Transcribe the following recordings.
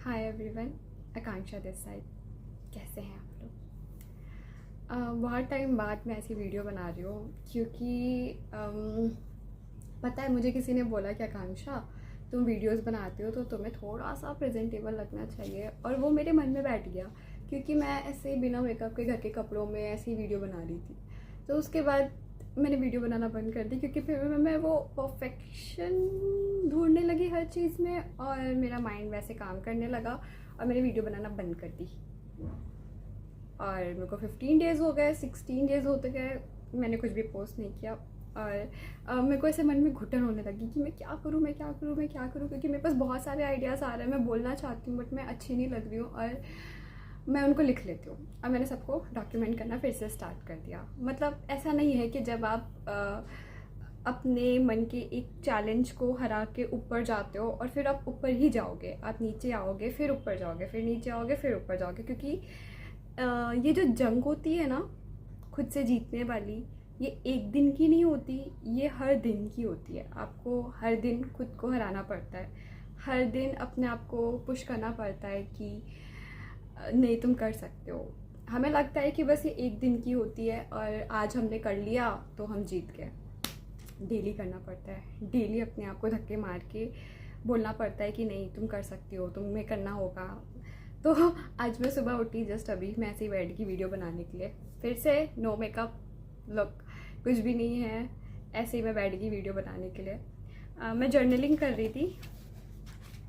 Hi everyone, Akanksha this side. कैसे हैं आप लोग? बहुत टाइम बाद मैं ऐसी वीडियो बना रही हूँ क्योंकि पता है, मुझे किसी ने बोला कि आकांक्षा तुम वीडियोस बनाते हो तो तुम्हें थोड़ा सा प्रेजेंटेबल लगना चाहिए, और वो मेरे मन में बैठ गया क्योंकि मैं ऐसे ही बिना मेकअप के घर के कपड़ों में ऐसी वीडियो बना रही थी। तो उसके बाद मैंने वीडियो बनाना बंद कर दी क्योंकि फिर मैं वो परफेक्शन ढूंढने लगी हर चीज़ में, और मेरा माइंड वैसे काम करने लगा और मैंने वीडियो बनाना बंद कर दी। और मेरे को 15 डेज़ हो गए, 16 डेज़ होते गए, मैंने कुछ भी पोस्ट नहीं किया। और मेरे को ऐसे मन में घुटन होने लगी कि मैं क्या करूँ, क्योंकि मेरे पास बहुत सारे आइडियाज़ आ रहे हैं, मैं बोलना चाहती हूँ बट मैं अच्छी नहीं लग रही हूँ, और मैं उनको लिख लेती हूँ। और मैंने सबको डॉक्यूमेंट करना फिर से स्टार्ट कर दिया। मतलब ऐसा नहीं है कि जब आप अपने मन के एक चैलेंज को हरा के ऊपर जाते हो और फिर आप ऊपर ही जाओगे, आप नीचे आओगे फिर ऊपर जाओगे, फिर नीचे आओगे फिर ऊपर जाओगे, क्योंकि ये जो जंग होती है ना खुद से जीतने वाली, ये एक दिन की नहीं होती, ये हर दिन की होती है। आपको हर दिन खुद को हराना पड़ता है, हर दिन अपने आप को पुश करना पड़ता है कि नहीं तुम कर सकते हो। हमें लगता है कि बस ये एक दिन की होती है और आज हमने कर लिया तो हम जीत गए। डेली करना पड़ता है, डेली अपने आप को धक्के मार के बोलना पड़ता है कि नहीं तुम कर सकती हो, तुम्हें करना होगा। तो आज मैं सुबह उठी, जस्ट अभी मैं ऐसे ही बैठ की वीडियो बनाने के लिए, फिर से नो मेकअप लुक, कुछ भी नहीं है, ऐसे ही मैं बैठ की वीडियो बनाने के लिए। मैं जर्नलिंग कर रही थी।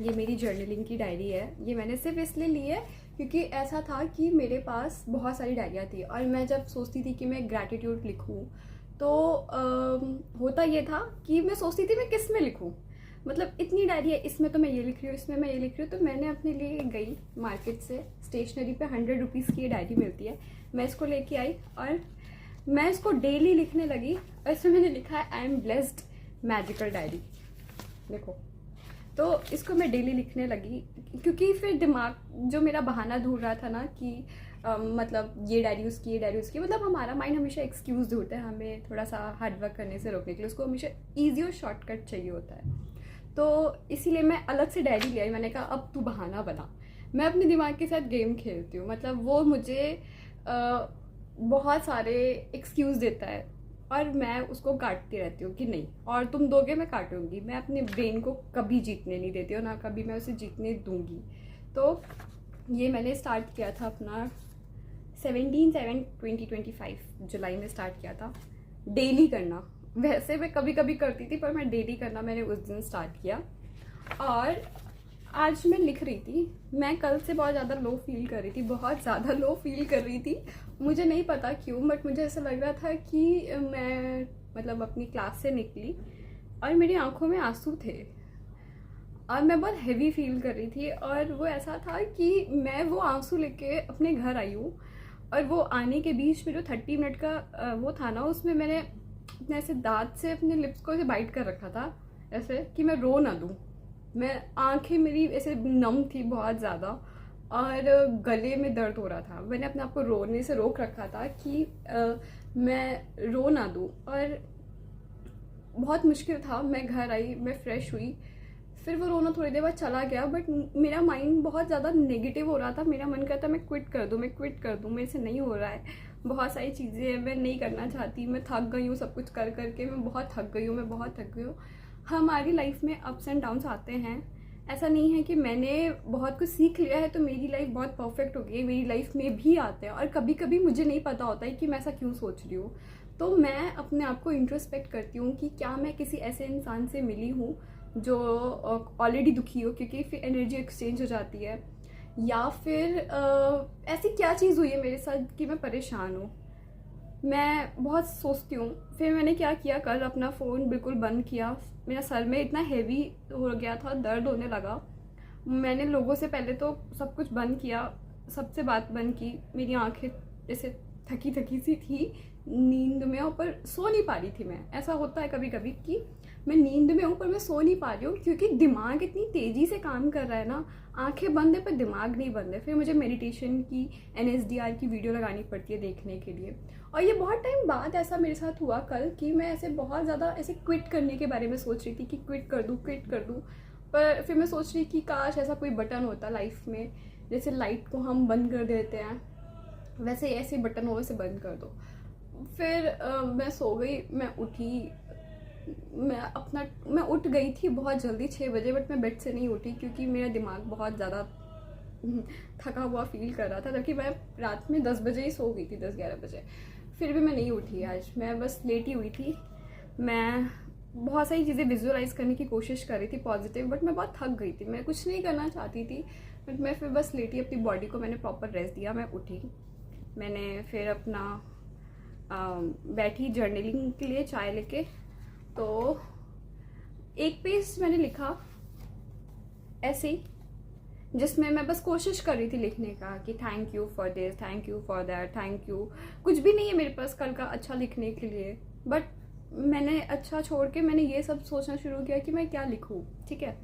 ये मेरी जर्नलिंग की डायरी है। ये मैंने सिर्फ इसलिए ली है क्योंकि ऐसा था कि मेरे पास बहुत सारी डायरियाँ थी और मैं जब सोचती थी कि मैं ग्रैटिट्यूड लिखूँ तो होता ये था कि मैं सोचती थी मैं किस में लिखूँ। मतलब इतनी डायरी है, इसमें तो मैं ये लिख रही हूँ, इसमें मैं ये लिख रही हूँ। तो मैंने अपने लिए गई मार्केट से, स्टेशनरी पे 100 रुपीज़ की ये डायरी मिलती है, मैं इसको लेके आई और मैं इसको डेली लिखने लगी। और इसमें मैंने लिखा है I am blessed magical diary. देखो, तो इसको मैं डेली लिखने लगी क्योंकि फिर दिमाग जो मेरा बहाना ढूंढ रहा था ना कि मतलब ये डायरी उसकी, ये डायरी उसकी, मतलब हमारा माइंड हमेशा एक्सक्यूज़ ढूंढता है हमें थोड़ा सा हार्ड वर्क करने से रोकने के लिए। उसको हमेशा ईजी और शॉर्टकट चाहिए होता है। तो इसीलिए मैं अलग से डायरी ले आई। मैंने कहा अब तू बहाना बना। मैं अपने दिमाग के साथ गेम खेलती हूँ, मतलब वो मुझे बहुत सारे एक्सक्यूज़ देता है और मैं उसको काटती रहती हूँ कि नहीं और तुम दोगे मैं काटूंगी। मैं अपने ब्रेन को कभी जीतने नहीं देती और ना कभी मैं उसे जीतने दूंगी। तो ये मैंने स्टार्ट किया था अपना 17/7/2025 जुलाई में स्टार्ट किया था डेली करना। वैसे मैं कभी कभी करती थी पर मैं डेली करना मैंने उस दिन स्टार्ट किया। और आज मैं लिख रही थी, मैं कल से बहुत ज़्यादा लो फील कर रही थी, बहुत ज़्यादा लो फील कर रही थी। मुझे नहीं पता क्यों, बट मुझे ऐसा लग रहा था कि मैं मतलब अपनी क्लास से निकली और मेरी आंखों में आंसू थे और मैं बहुत हेवी फील कर रही थी। और वो ऐसा था कि मैं वो आंसू लेके अपने घर आई हूँ और वो आने के बीच में जो 30 मिनट का वो था ना, उसमें मैंने अपने ऐसे दांत से अपने लिप्स को ऐसे बाइट कर रखा था ऐसे कि मैं रो ना दूँ। मैं आंखें मेरी ऐसे नम थी बहुत ज़्यादा और गले में दर्द हो रहा था। मैंने अपने आप को रोने से रोक रखा था कि मैं रो ना दूँ। और बहुत मुश्किल था। मैं घर आई, मैं फ्रेश हुई, फिर वो रोना थोड़ी देर बाद चला गया, बट मेरा माइंड बहुत ज़्यादा नेगेटिव हो रहा था। मेरा मन करता मैं क्विट कर दूँ, मेरे से नहीं हो रहा है, बहुत सारी चीज़ें मैं नहीं करना चाहती, मैं थक गई हूँ सब कुछ कर करके, मैं बहुत थक गई हूँ। हमारी लाइफ में अप्स एंड डाउन्स आते हैं। ऐसा नहीं है कि मैंने बहुत कुछ सीख लिया है तो मेरी लाइफ बहुत परफेक्ट हो गई है। मेरी लाइफ में भी आते हैं और कभी कभी मुझे नहीं पता होता है कि मैं ऐसा क्यों सोच रही हूँ। तो मैं अपने आप को इंट्रोस्पेक्ट करती हूँ कि क्या मैं किसी ऐसे इंसान से मिली हूँ जो ऑलरेडी दुखी हो, क्योंकि फिर एनर्जी एक्सचेंज हो जाती है, या फिर ऐसी क्या चीज़ हुई है मेरे साथ कि मैं परेशान हूँ। मैं बहुत सोचती हूँ। फिर मैंने क्या किया, कल अपना फ़ोन बिल्कुल बंद किया। मेरा सर में इतना हैवी हो गया था, दर्द होने लगा। मैंने लोगों से पहले तो सब कुछ बंद किया, सबसे बात बंद की। मेरी आंखें जैसे थकी थकी सी थी, नींद में, ऊपर सो नहीं पा रही थी मैं। ऐसा होता है कभी कभी कि मैं नींद में हूँ पर मैं सो नहीं पा रही हूँ क्योंकि दिमाग इतनी तेज़ी से काम कर रहा है ना। आंखें बंद है पर दिमाग नहीं बंद है। फिर मुझे मेडिटेशन की NSDR की वीडियो लगानी पड़ती है देखने के लिए। और ये बहुत टाइम बाद ऐसा मेरे साथ हुआ कल कि मैं ऐसे बहुत ज़्यादा ऐसे क्विट करने के बारे में सोच रही थी कि क्विट कर दूँ। पर फिर मैं सोच रही कि काश ऐसा कोई बटन होता लाइफ में, जैसे लाइट को हम बंद कर देते हैं वैसे ऐसे बटन हो, वैसे बंद कर दो। फिर मैं सो गई, मैं उठी, मैं उठ गई थी बहुत जल्दी 6 बजे, बट मैं बेड से नहीं उठी क्योंकि मेरा दिमाग बहुत ज़्यादा थका हुआ फील कर रहा था, जबकि मैं रात में 10 बजे ही सो गई थी, 10-11 बजे। फिर भी मैं नहीं उठी आज, मैं बस लेटी हुई थी। मैं बहुत सारी चीज़ें विजुअलाइज करने की कोशिश कर रही थी पॉजिटिव, बट मैं बहुत थक गई थी, मैं कुछ नहीं करना चाहती थी, बट मैं फिर बस लेटी, अपनी बॉडी को मैंने प्रॉपर रेस्ट दिया। मैं उठी, मैंने फिर अपना बैठी जर्नलिंग के लिए चाय लेके। तो एक पेज मैंने लिखा ऐसे ही, जिसमें मैं बस कोशिश कर रही थी लिखने का कि thank you for this, thank you for that, thank you. कुछ भी नहीं है मेरे पास कल का अच्छा लिखने के लिए, बट मैंने अच्छा छोड़ के मैंने ये सब सोचना शुरू किया कि मैं क्या लिखूं। ठीक है,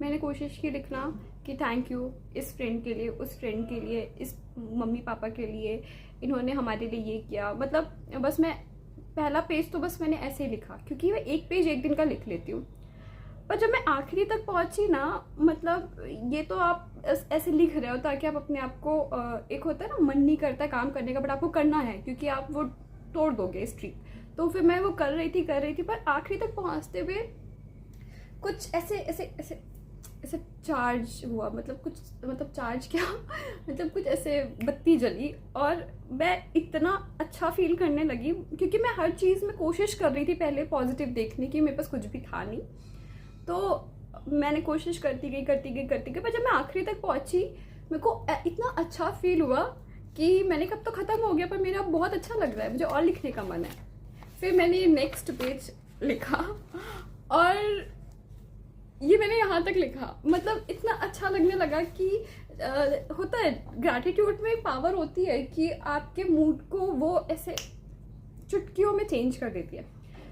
मैंने कोशिश की लिखना कि थैंक यू इस फ्रेंड के लिए, उस फ्रेंड के लिए, इस मम्मी पापा के लिए, इन्होंने हमारे लिए ये किया। मतलब बस मैं पहला पेज तो बस मैंने ऐसे ही लिखा, क्योंकि मैं एक पेज एक दिन का लिख लेती हूँ। पर जब मैं आखिरी तक पहुंची ना, मतलब ये तो आप ऐसे लिख रहे हो ताकि आप अपने आप को, एक होता है ना मन नहीं करता काम करने का, बट आपको करना है क्योंकि आप वो तोड़ दोगे स्ट्रीक। तो फिर मैं वो कर रही थी, पर आखिरी तक पहुंचते हुए कुछ ऐसे ऐसे ऐसे ऐसे चार्ज हुआ, मतलब चार्ज क्या मतलब कुछ ऐसे बत्ती जली और मैं इतना अच्छा फील करने लगी, क्योंकि मैं हर चीज़ में कोशिश कर रही थी पहले पॉजिटिव देखने की, मेरे पास कुछ भी था नहीं। तो मैंने कोशिश करती गई, पर जब मैं आखिरी तक पहुंची मेरे को इतना अच्छा फील हुआ कि मैंने कब तो ख़त्म हो गया, पर मेरा बहुत अच्छा लग रहा है, मुझे और लिखने का मन है। फिर मैंने नेक्स्ट पेज लिखा और ये मैंने यहाँ तक लिखा, मतलब इतना अच्छा लगने लगा कि होता है ग्रैटिट्यूड में एक पावर होती है कि आपके मूड को वो ऐसे चुटकियों में चेंज कर देती है।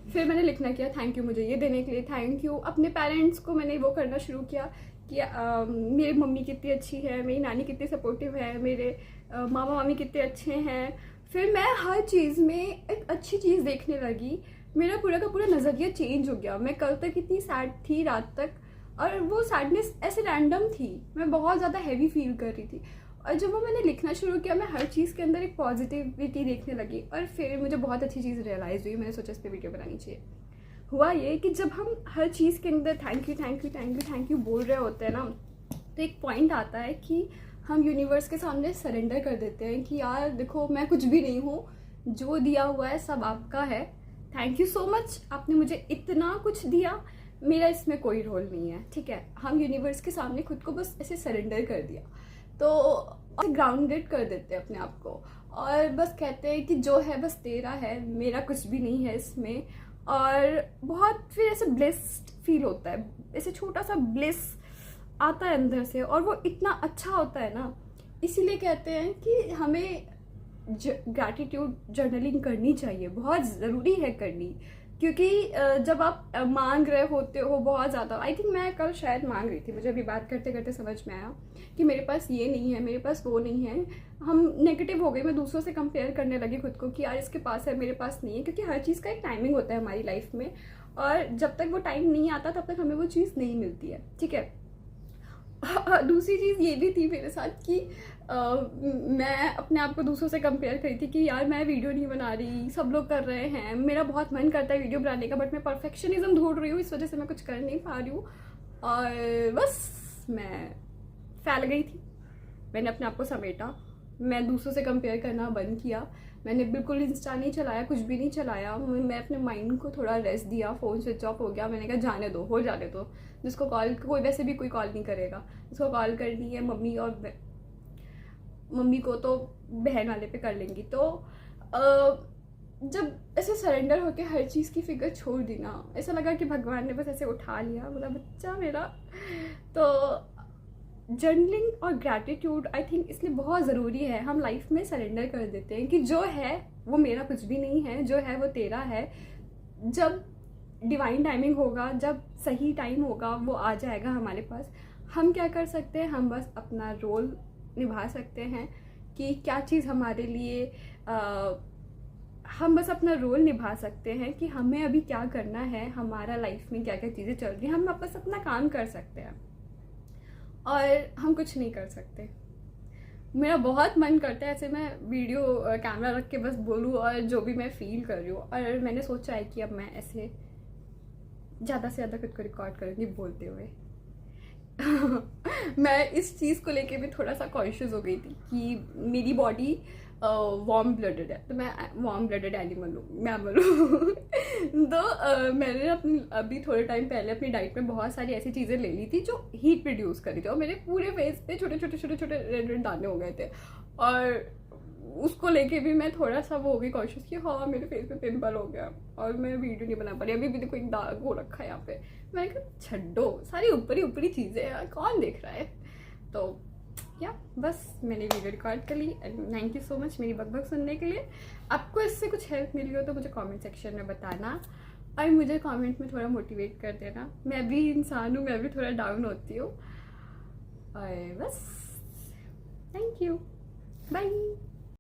फिर मैंने लिखना किया थैंक यू मुझे ये देने के लिए, थैंक यू अपने पेरेंट्स को। मैंने वो करना शुरू किया कि मेरी मम्मी कितनी अच्छी है, मेरी नानी कितनी सपोर्टिव है, मेरे मामा मामी कितने अच्छे हैं। फिर मैं हर चीज़ में एक अच्छी चीज़ देखने लगी, मेरा पूरा का पूरा नज़रिया चेंज हो गया। मैं कल तक इतनी सैड थी रात तक, और वो सैडनेस ऐसे रैंडम थी, मैं बहुत ज़्यादा हैवी फील कर रही थी। और जब वो मैंने लिखना शुरू किया, मैं हर चीज़ के अंदर एक पॉजिटिविटी देखने लगी, और फिर मुझे बहुत अच्छी चीज़ रियलाइज़ हुई। मैंने सोचा इस पर वीडियो बनानी चाहिए। हुआ ये कि जब हम हर चीज़ के अंदर thank you thank you thank you thank you बोल रहे होते हैं ना, तो एक पॉइंट आता है कि हम यूनिवर्स के सामने सरेंडर कर देते हैं कि यार देखो मैं कुछ भी नहीं हूँ, जो दिया हुआ है सब आपका है, थैंक यू सो मच, आपने मुझे इतना कुछ दिया, मेरा इसमें कोई रोल नहीं है। ठीक है, हम यूनिवर्स के सामने खुद को बस ऐसे सरेंडर कर दिया, तो ग्राउंडेड कर देते हैं अपने आप को, और बस कहते हैं कि जो है बस तेरा है, मेरा कुछ भी नहीं है इसमें। और बहुत फिर ऐसे ब्लेस्ड फील होता है, ऐसे छोटा सा ब्लेस आता है अंदर से, और वो इतना अच्छा होता है ना। इसीलिए कहते हैं कि हमें ग्रैटिट्यूड जर्नलिंग करनी चाहिए, बहुत ज़रूरी है करनी, क्योंकि जब आप मांग रहे होते हो बहुत ज़्यादा, आई थिंक मैं कल शायद मांग रही थी, मुझे अभी बात करते करते समझ में आया कि मेरे पास ये नहीं है, मेरे पास वो नहीं है। हम नेगेटिव हो गए, मैं दूसरों से कंपेयर करने लगी खुद को कि यार इसके पास है मेरे पास नहीं है, क्योंकि हर चीज़ का एक टाइमिंग होता है हमारी लाइफ में, और जब तक वो टाइम नहीं आता तब तक हमें वो चीज़ नहीं मिलती है। ठीक है, दूसरी चीज़ ये भी थी मेरे साथ कि मैं अपने आप को दूसरों से कंपेयर करी थी कि यार मैं वीडियो नहीं बना रही, सब लोग कर रहे हैं, मेरा बहुत मन करता है वीडियो बनाने का, बट मैं परफेक्शनिज्म ढूंढ रही हूँ, इस वजह से मैं कुछ कर नहीं पा रही हूँ, और बस मैं फैल गई थी। मैंने अपने आप को समेटा, मैं दूसरों से कंपेयर करना बंद किया, मैंने बिल्कुल इंस्टा नहीं चलाया, कुछ भी नहीं चलाया, मैं अपने माइंड को थोड़ा रेस्ट दिया, फ़ोन स्विच ऑफ हो गया। मैंने कहा जाने दो, हो जाने दो, जिसको कॉल, कोई वैसे भी कोई कॉल नहीं करेगा, जिसको कॉल करनी है मम्मी, और मम्मी को तो बहन वाले पे कर लेंगी। तो जब ऐसे सरेंडर होके हर चीज़ की फिक्र छोड़ दी ना, ऐसा लगा कि भगवान ने बस ऐसे उठा लिया, बोला बच्चा मेरा। तो जर्नलिंग और ग्रैटिट्यूड आई थिंक इसलिए बहुत ज़रूरी है, हम लाइफ में सरेंडर कर देते हैं कि जो है वो मेरा कुछ भी नहीं है, जो है वो तेरा है। जब डिवाइन टाइमिंग होगा, जब सही टाइम होगा, वो आ जाएगा हमारे पास। हम क्या कर सकते हैं, हम बस अपना रोल निभा सकते हैं कि क्या चीज़ हमारे लिए हम बस अपना रोल निभा सकते हैं कि हमें अभी क्या करना है, हमारा लाइफ में क्या क्या चीज़ें चल रही हैं, हम बस अपना काम कर सकते हैं और हम कुछ नहीं कर सकते। मेरा बहुत मन करता है ऐसे मैं वीडियो कैमरा रख के बस बोलूँ और जो भी मैं फील कर रही हूँ, और मैंने सोचा है कि अब मैं ऐसे ज़्यादा से ज़्यादा खुद को रिकॉर्ड करूँगी बोलते हुए। मैं इस चीज़ को लेके भी थोड़ा सा कॉन्शियस हो गई थी कि मेरी बॉडी वार्म ब्लडेड है, तो मैं वार्म ब्लडेड एनिमल हूँ, मैमल हूँ। तो मैंने अपनी अभी थोड़े टाइम पहले अपनी डाइट में बहुत सारी ऐसी चीज़ें ले ली थी जो हीट प्रोड्यूस कर रही थी, और मेरे पूरे फेस पे छोटे छोटे रेड रेड दाने हो गए थे, और उसको लेके भी मैं थोड़ा सा वो हो गई कॉन्शियस कि हाँ मेरे फेस पे पिंपल हो गया और मैं वीडियो नहीं बना पा रही। अभी भी देखो एक दाग हो रखा है यहाँ पे। मैंने कहा छड्डो, सारी ऊपरी ऊपरी चीज़ें यार, कौन देख रहा है। तो या बस मैंने वीडियो रिकॉर्ड कर ली। थैंक यू सो मच मेरी बकबक सुनने के लिए। आपको इससे कुछ हेल्प मिली हो तो मुझे कमेंट सेक्शन में बताना, और मुझे कमेंट में थोड़ा मोटिवेट कर देना। मैं भी इंसान हूँ, मैं भी थोड़ा डाउन होती हूँ, और बस थैंक यू।